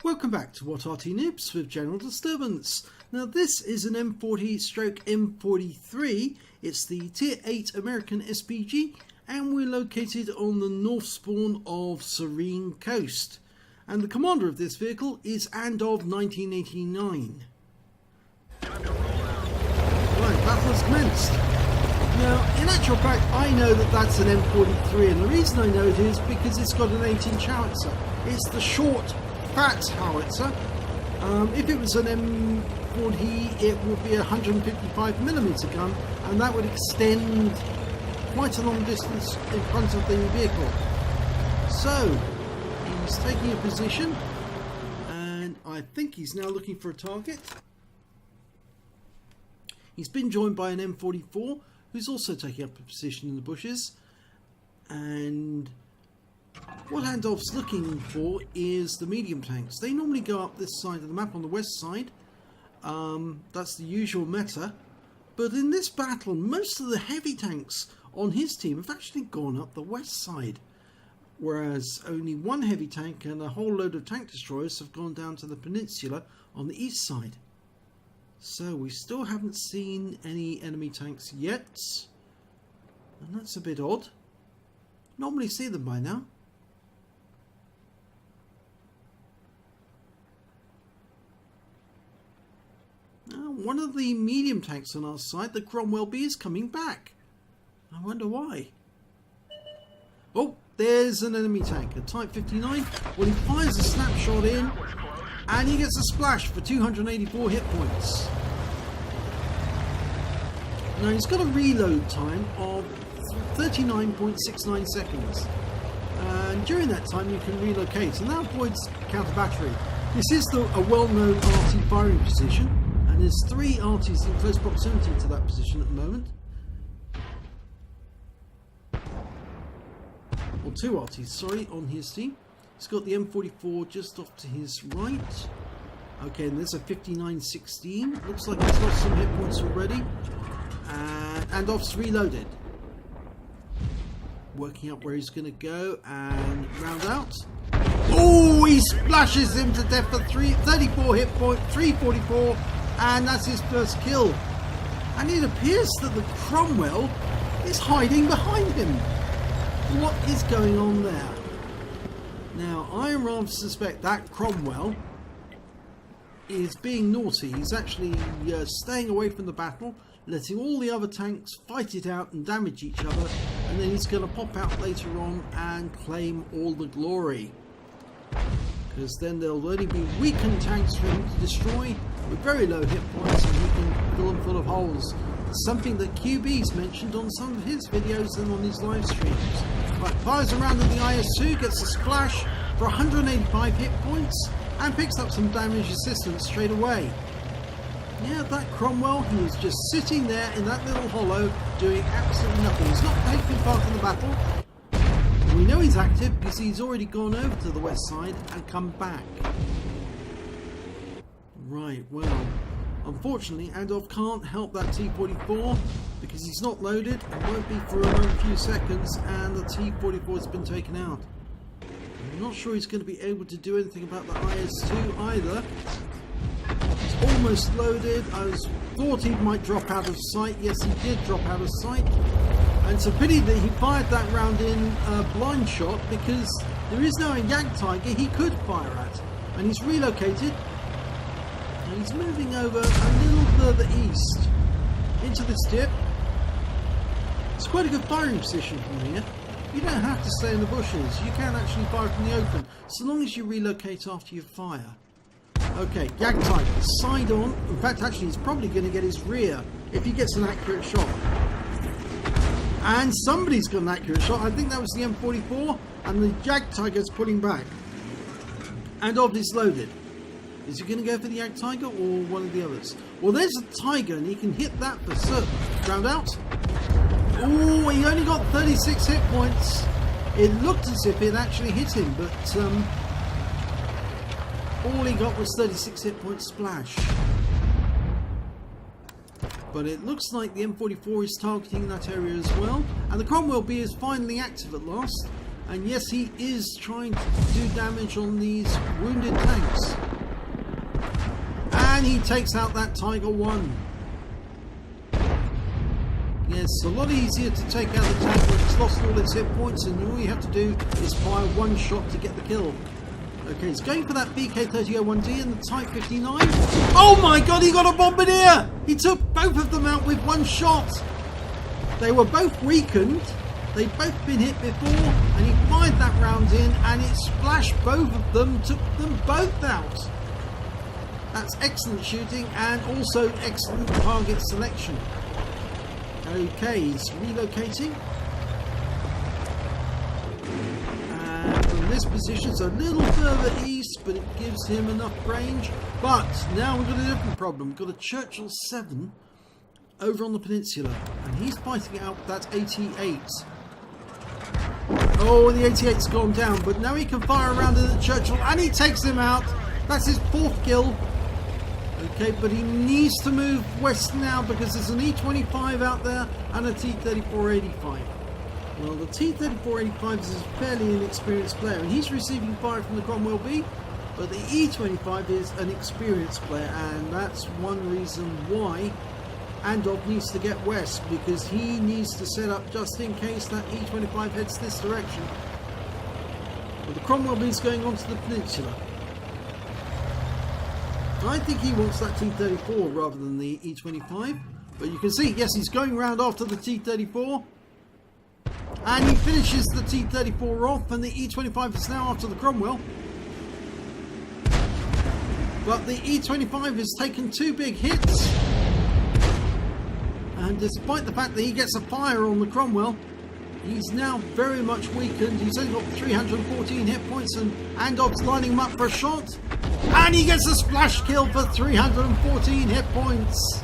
Welcome back to What Arty Noobs with General Disturbance. Now this is an M40/M43. It's the Tier 8 American SPG and we're located on the north spawn of Serene Coast. And the commander of this vehicle is Andov 1989. Right, battle has commenced. Now, in actual fact, I know that that's an M43, and the reason I know it is because it's got an 8-inch howitzer. It's the short, fat howitzer. If it was an M40, it would be a 155mm gun, and that would extend quite a long distance in front of the vehicle. So, he's taking a position, and I think he's now looking for a target. He's been joined by an M44, who's also taking up a position in the bushes, and what Andov's looking for is the medium tanks. They normally go up this side of the map on the west side. That's the usual meta, but in this battle most of the heavy tanks on his team have actually gone up the west side, whereas only one heavy tank and a whole load of tank destroyers have gone down to the peninsula on the east side. So we still haven't seen any enemy tanks yet, and that's a bit odd. Normally see them by now. One of the medium tanks on our side, the Cromwell B, is coming back. I wonder why. Oh, there's an enemy tank, a Type 59. Well, he fires a snapshot in, and he gets a splash for 284 hit points. Now he's got a reload time of 39.69 seconds, and during that time you can relocate, and that avoids counter battery. This is a well-known Arty firing position, and there's 3 Artys in close proximity to that position at the moment. Or 2 Artys, sorry, on his team. He's got the M44 just off to his right. Okay, and there's a 5916. Looks like he's lost some hit points already. And Andov's reloaded. Working out where he's going to go and round out. Oh, he splashes him to death for 34 hit points, 344, and that's his first kill. And it appears that the Cromwell is hiding behind him. What is going on there? Now, I rather suspect that Cromwell is being naughty. He's actually staying away from the battle, letting all the other tanks fight it out and damage each other, and then he's going to pop out later on and claim all the glory. Because then there'll only be weakened tanks for him to destroy with very low hit points, and he can fill them full of holes. Something that QB's mentioned on some of his videos and on his live streams. Right, fires around in the IS-2, gets a splash for 185 hit points, and picks up some damage assistance straight away. Yeah, that Cromwell, he is just sitting there in that little hollow doing absolutely nothing. He's not taking part in the battle. We know he's active because he's already gone over to the west side and come back. Right, well, unfortunately Andov can't help that T-44 because he's not loaded and won't be for a few seconds, and the T-44 has been taken out. I'm not sure he's going to be able to do anything about the IS-2 either. It's almost loaded. I thought he might drop out of sight. Yes, he did drop out of sight. And it's a pity that he fired that round in blind shot, because there is now a Yak Tiger he could fire at. And he's relocated. And he's moving over a little further east into this dip. It's quite a good firing position from here. You don't have to stay in the bushes. You can actually fire from the open, so long as you relocate after you fire. Okay, Yak Tiger, side on. In fact, actually, he's probably going to get his rear if he gets an accurate shot. And somebody's got an accurate shot. I think that was the M44, and the Yak Tiger's pulling back. Andov is loaded. Is he going to go for the Yak Tiger or one of the others? Well, there's a Tiger, and he can hit that for certain. Round out. Oh, he only got 36 hit points. It looked as if it actually hit him, but all he got was 36 hit points splash. But it looks like the M44 is targeting that area as well. And the Cromwell B is finally active at last. And yes, he is trying to do damage on these wounded tanks. And he takes out that Tiger 1. Yes, a lot easier to take out the tank when it's lost all its hit points, and all you have to do is fire one shot to get the kill. Okay, he's going for that BK3001D and the Type 59. Oh my god, he got a Bombardier! He took both of them out with one shot. They were both weakened. They'd both been hit before, and he fired that round in, and it splashed both of them, took them both out. That's excellent shooting, and also excellent target selection. Okay, he's relocating. And from this position, it's a little further east, but it gives him enough range. But now we've got a different problem. We've got a Churchill 7 over on the peninsula, and he's fighting out that 88. Oh, the 88's gone down, but now he can fire around in the Churchill, and he takes him out. That's his 4th kill. Okay, but he needs to move west now because there's an E25 out there and a T-3485. Well, the T-3485 is a fairly inexperienced player, and he's receiving fire from the Cromwell B, but the E25 is an experienced player, and that's one reason why Andov needs to get west, because he needs to set up just in case that E25 heads this direction. But the Cromwell B is going onto the peninsula. I think he wants that T-34 rather than the E-25, but you can see, yes, he's going round after the T-34, and he finishes the T-34 off, and the E-25 is now after the Cromwell. But the E-25 has taken 2 big hits, and despite the fact that he gets a fire on the Cromwell, he's now very much weakened. He's only got 314 hit points, and Andov's lining him up for a shot. And he gets a splash kill for 314 hit points.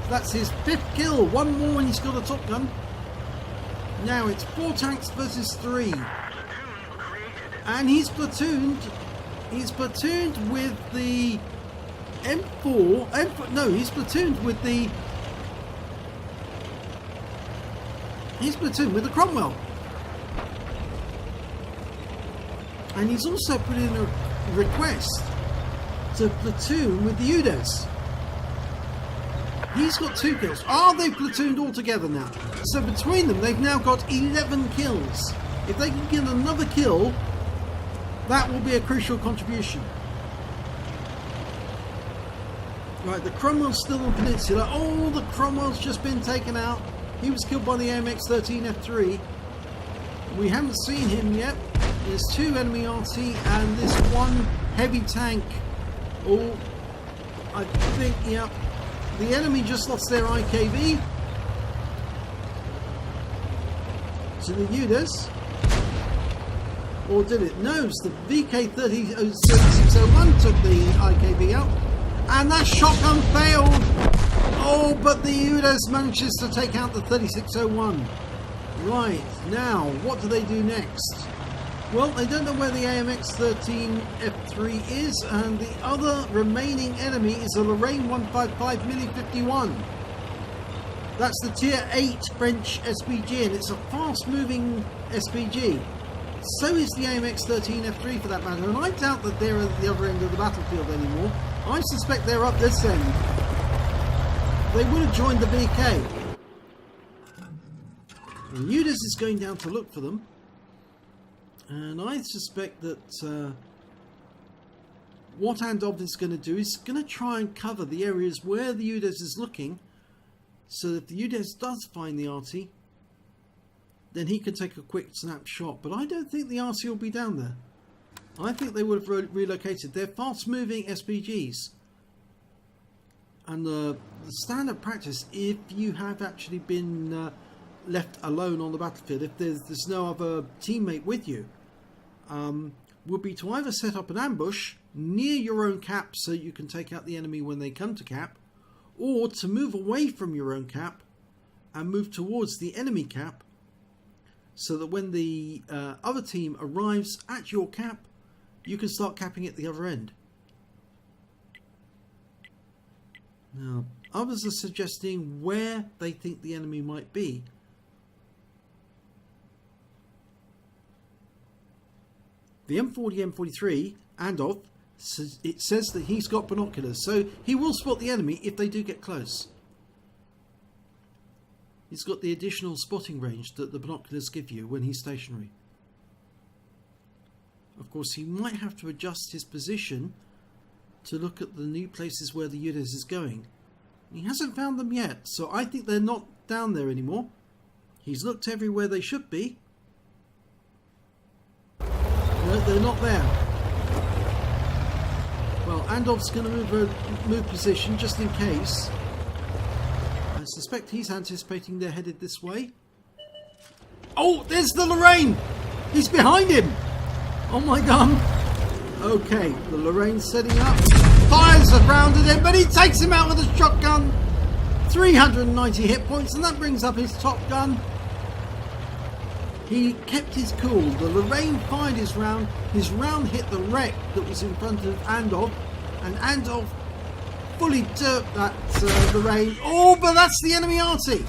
That's his 5th kill. One more and he's got a Top Gun. Now it's 4 tanks versus 3. And he's platooned. He's platooned with the M4. No, he's platooned with the... He's platooned with the Cromwell. And he's also put in a request to platoon with the UDES. He's got 2 kills. Are they platooned all together now? So between them, they've now got 11 kills. If they can get another kill, that will be a crucial contribution. Right, the Cromwell's still on the peninsula. Oh, the Cromwell's just been taken out. He was killed by the AMX-13F3. We haven't seen him yet. There's 2 enemy Arty and this 1 heavy tank. Oh, I think, yeah. The enemy just lost their IKV to the UDES. Or did it? No, it's the VK3601 took the IKV out. And that shotgun failed. Oh, but the UDES manages to take out the 3601. Right, now, what do they do next? Well, they don't know where the AMX-13F3 is, and the other remaining enemy is a Lorraine 155 Milli 51. That's the Tier 8 French SPG, and it's a fast-moving SPG. So is the AMX-13F3 for that matter, and I doubt that they're at the other end of the battlefield anymore. I suspect they're up this end. They would have joined the BK. And UDES is going down to look for them. And I suspect that what Andov is going to do is going to try and cover the areas where the UDES is looking, so that if the UDES does find the Arty, then he can take a quick snapshot. But I don't think the Arty will be down there. I think they would have relocated. They're fast-moving SPGs. And the standard practice, if you have actually been left alone on the battlefield, if there's no other teammate with you, would be to either set up an ambush near your own cap so you can take out the enemy when they come to cap, or to move away from your own cap and move towards the enemy cap, so that when the other team arrives at your cap, you can start capping at the other end. Now, others are suggesting where they think the enemy might be. The M40, M43, Andov, it says that he's got binoculars, so he will spot the enemy if they do get close. He's got the additional spotting range that the binoculars give you when he's stationary. Of course, he might have to adjust his position to look at the new places where the UDES is going. He hasn't found them yet, so I think they're not down there anymore. He's looked everywhere they should be. No, they're not there. Well, Andov's going to move position just in case. I suspect he's anticipating they're headed this way. Oh, there's the Lorraine! He's behind him! Oh my god! Okay, the Lorraine's setting up. Fires a round at him, but he takes him out with a shotgun. 390 hit points, and that brings up his top gun. He kept his cool. The Lorraine fired his round. His round hit the wreck that was in front of Andov, and Andov fully dirked that Lorraine. Oh, but that's the enemy Arty.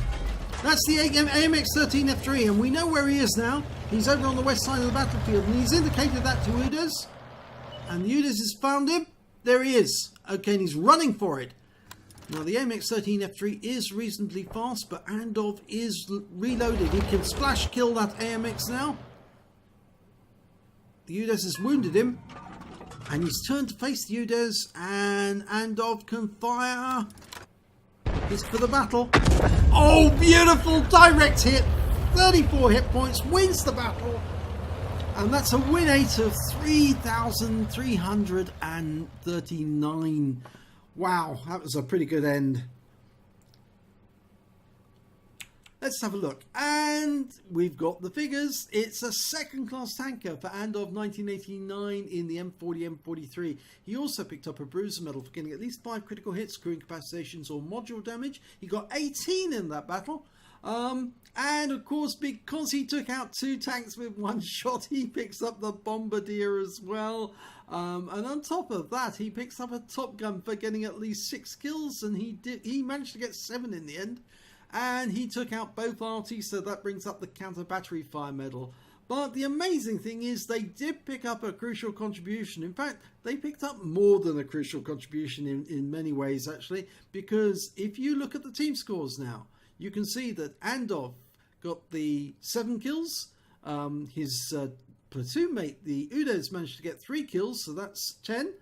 That's the AMX-13 F3, and we know where he is now. He's over on the west side of the battlefield, and he's indicated that to UDES. And the UDES has found him. There he is. Okay, and he's running for it. Now, the AMX-13 F3 is reasonably fast, but Andov is reloaded. He can splash kill that AMX now. The UDES has wounded him. And he's turned to face the UDES, and Andov can fire. He's for the battle. Oh, beautiful direct hit. 34 hit points, wins the battle. And that's a win rate of 3,339. Wow, that was a pretty good end. Let's have a look. And we've got the figures. It's a second-class tanker for Andov 1989 in the M40, M43. He also picked up a bruiser medal for getting at least 5 critical hits, crew incapacitations or module damage. He got 18 in that battle. And of course, because he took out 2 tanks with 1 shot, he picks up the Bombardier as well. And on top of that, he picks up a Top Gun for getting at least 6 kills, and he managed to get 7 in the end. And he took out both Arty, so that brings up the counter battery fire medal. But the amazing thing is they did pick up a crucial contribution. In fact, they picked up more than a crucial contribution in many ways, actually, because if you look at the team scores now, you can see that Andov got the 7 kills. His platoon mate, the UDES, managed to get 3 kills, so that's 10.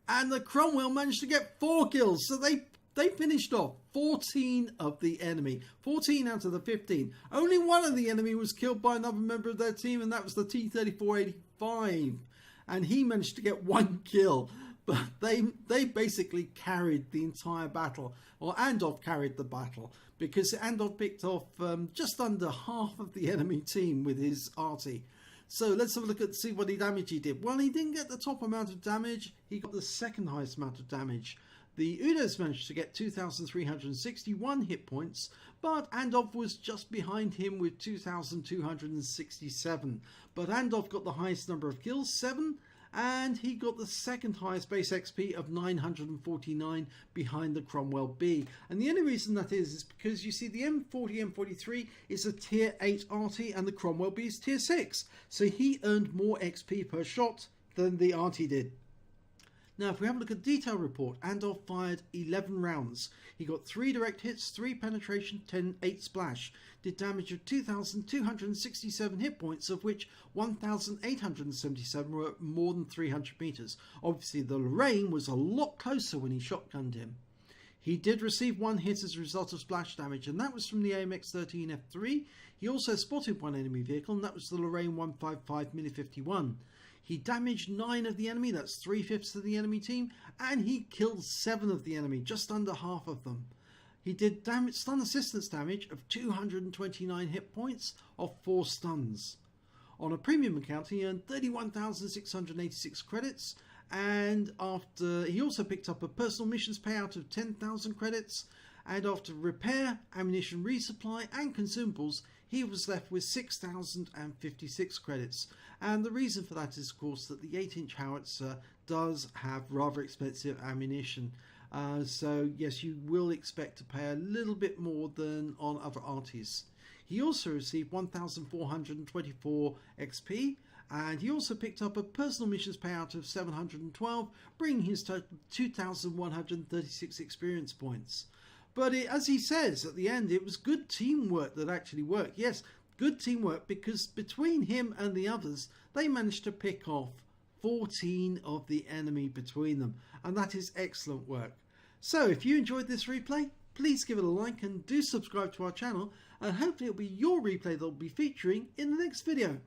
And the Cromwell managed to get 4 kills, so they finished off 14 of the enemy. 14 out of the 15. Only one of the enemy was killed by another member of their team, and that was the T-3485. And he managed to get 1 kill. But they basically carried the entire battle. Or Andov carried the battle. Because Andov picked off just under half of the enemy team with his Arty. So let's have a look at see what damage he did. Well, he didn't get the top amount of damage. He got the second highest amount of damage. The UDES managed to get 2,361 hit points, but Andov was just behind him with 2,267. But Andov got the highest number of kills, 7, and he got the second highest base XP of 949 behind the Cromwell B. And the only reason that is because you see the M40, M43 is a tier 8 Arty and the Cromwell B is tier 6. So he earned more XP per shot than the Arty did. Now, if we have a look at the detail report, Andov fired 11 rounds. He got 3 direct hits, 3 penetration, 8 splash. Did damage of 2,267 hit points, of which 1,877 were more than 300 meters. Obviously, the Lorraine was a lot closer when he shotgunned him. He did receive 1 hit as a result of splash damage, and that was from the AMX-13 F3. He also spotted 1 enemy vehicle, and that was the Lorraine 155 Mini-51. He damaged 9 of the enemy, that's 3/5 of the enemy team, and he killed 7 of the enemy, just under half of them. He did stun assistance damage of 229 hit points of 4 stuns. On a premium account, he earned 31,686 credits, and after he also picked up a personal missions payout of 10,000 credits, and after repair, ammunition resupply and consumables, he was left with 6,056 credits. And the reason for that is, of course, that the 8-inch howitzer does have rather expensive ammunition. So yes, you will expect to pay a little bit more than on other Artys. He also received 1,424 XP, And he also picked up a personal missions payout of 712, bringing his total to 2,136 experience points. But as he says at the end, it was good teamwork that actually worked. Yes, good teamwork, because between him and the others, they managed to pick off 14 of the enemy between them. And that is excellent work. So if you enjoyed this replay, please give it a like and do subscribe to our channel. And hopefully it'll be your replay that will be featuring in the next video.